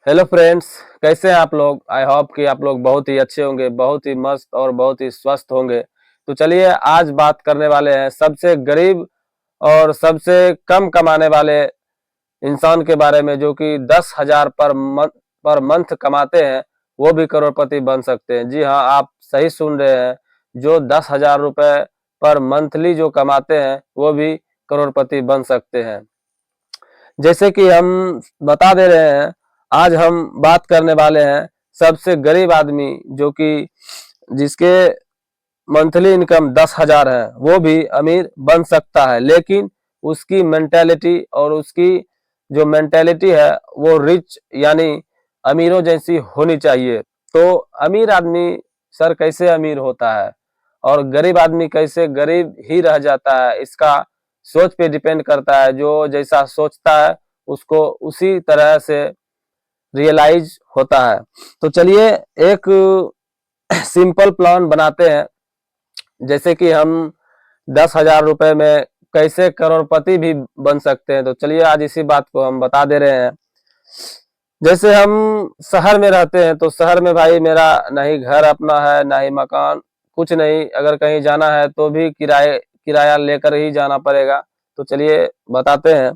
Hello friends, कैसे हैं आप लोग। आई होप कि आप लोग बहुत ही अच्छे होंगे, बहुत ही मस्त और बहुत ही स्वस्थ होंगे। तो चलिए आज बात करने वाले हैं सबसे गरीब और सबसे कम कमाने वाले इंसान के बारे में, जो कि 10,000 पर मंथ कमाते हैं, वो भी करोड़पति बन सकते हैं। जी हाँ, आप सही सुन रहे हैं। जो 10,000 रुपए पर मंथली जो कमाते हैं वो भी करोड़पति बन सकते हैं। जैसे कि हम बता दे रहे हैं, आज हम बात करने वाले हैं सबसे गरीब आदमी, जो कि जिसके मंथली इनकम 10,000 है, वो भी अमीर बन सकता है। लेकिन उसकी मेंटेलिटी और उसकी जो मेंटेलिटी है वो रिच यानी अमीरों जैसी होनी चाहिए। तो अमीर आदमी सर कैसे अमीर होता है और गरीब आदमी कैसे गरीब ही रह जाता है, इसका सोच पे डिपेंड करता है। जो जैसा सोचता है उसको उसी तरह से रियलाइज होता है। तो चलिए एक सिंपल प्लान बनाते हैं, जैसे कि हम 10,000 रुपए में कैसे करोड़पति भी बन सकते हैं। तो चलिए आज इसी बात को हम बता दे रहे हैं। जैसे हम शहर में रहते हैं, तो शहर में भाई मेरा ना ही घर अपना है ना ही मकान, कुछ नहीं। अगर कहीं जाना है तो भी किराया लेकर ही जाना पड़ेगा। तो चलिए बताते हैं।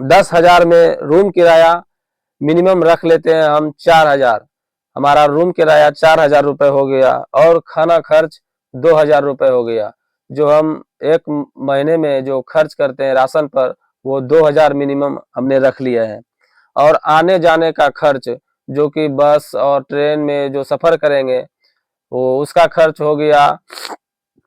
10,000 में रूम किराया मिनिमम रख लेते हैं हम 4,000। हमारा रूम किराया 4,000 रुपये हो गया और खाना खर्च 2,000 रुपये हो गया। जो हम एक महीने में जो खर्च करते हैं राशन पर, वो 2,000 मिनिमम हमने रख लिया है। और आने जाने का खर्च, जो कि बस और ट्रेन में जो सफर करेंगे, वो उसका खर्च हो गया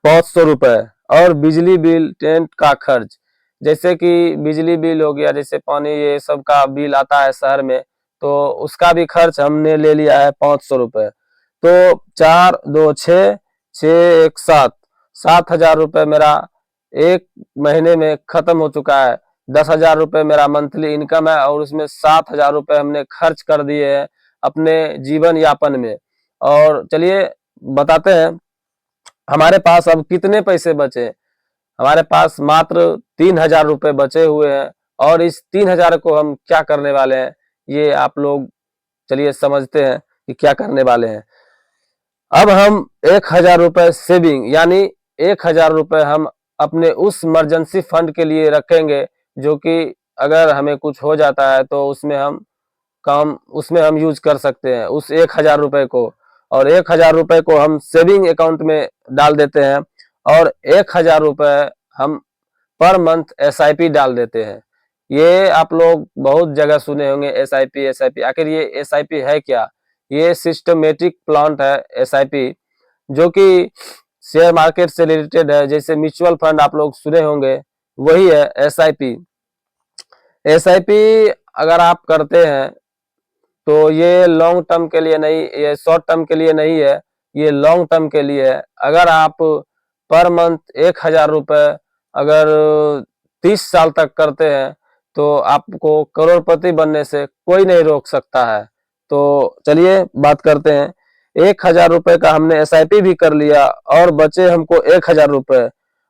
500 रुपये। और बिजली बिल, टेंट का खर्च, जैसे कि बिजली बिल हो गया, जैसे पानी ये सब का बिल आता है शहर में, तो उसका भी खर्च हमने ले लिया है 500 रुपये। तो 4 2 6, 6 1 7, 7,000 रुपये मेरा एक महीने में खत्म हो चुका है। 10,000 रुपये मेरा मंथली इनकम है और उसमें 7,000 रुपये हमने खर्च कर दिए हैं अपने जीवन यापन में। और चलिए बताते हैं हमारे पास अब कितने पैसे बचे। हमारे पास मात्र 3,000 रुपये बचे हुए हैं। और इस 3,000 को हम क्या करने वाले हैं, ये आप लोग चलिए समझते हैं कि क्या करने वाले हैं। अब हम 1,000 रुपये सेविंग यानी 1,000 रुपये हम अपने उस इमरजेंसी फंड के लिए रखेंगे, जो कि अगर हमें कुछ हो जाता है तो उसमें हम यूज कर सकते हैं उस 1,000 रुपये को। और 1,000 रुपये को हम सेविंग अकाउंट में डाल देते हैं। और 1,000 रुपये हम पर मंथ SIP डाल देते हैं। ये आप लोग बहुत जगह सुने होंगे SIP। आखिर ये SIP है क्या? ये सिस्टमेटिक प्लान है SIP, जो कि शेयर मार्केट से रिलेटेड है। जैसे म्यूचुअल फंड आप लोग सुने होंगे, वही है SIP। SIP अगर आप करते हैं तो ये लॉन्ग टर्म के लिए नहीं, ये शॉर्ट टर्म के लिए नहीं है, ये लॉन्ग टर्म के लिए है। अगर आप पर मंथ 1,000 रुपये अगर 30 साल तक करते हैं तो आपको करोड़पति बनने से कोई नहीं रोक सकता है। तो चलिए बात करते हैं। 1,000 रुपये का हमने SIP भी कर लिया और बचे हमको 1,000 रुपये।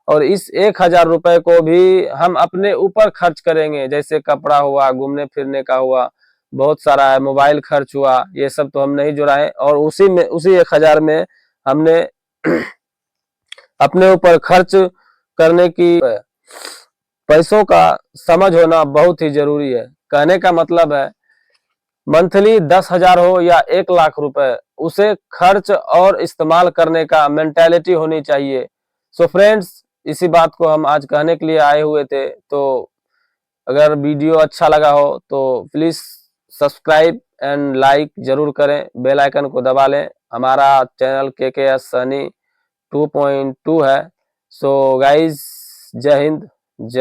और इस 1,000 रुपये को भी हम अपने ऊपर खर्च करेंगे, जैसे कपड़ा हुआ, घूमने फिरने का हुआ, बहुत सारा है, मोबाइल खर्च हुआ, ये सब तो हम नहीं जुड़ाएं। और उसी 1,000 में हमने अपने ऊपर खर्च करने की पैसों का समझ होना बहुत ही जरूरी है। कहने का मतलब है मंथली 10,000 हो या 1,00,000 रुपए, उसे खर्च और इस्तेमाल करने का मेंटेलिटी होनी चाहिए। सो फ्रेंड्स, इसी बात को हम आज कहने के लिए आए हुए थे। तो अगर वीडियो अच्छा लगा हो तो प्लीज सब्सक्राइब एंड लाइक जरूर करें, बेल आइकन को दबा लें। हमारा चैनल KKS सनी 2.2 है। सो गाइज, जय हिंद,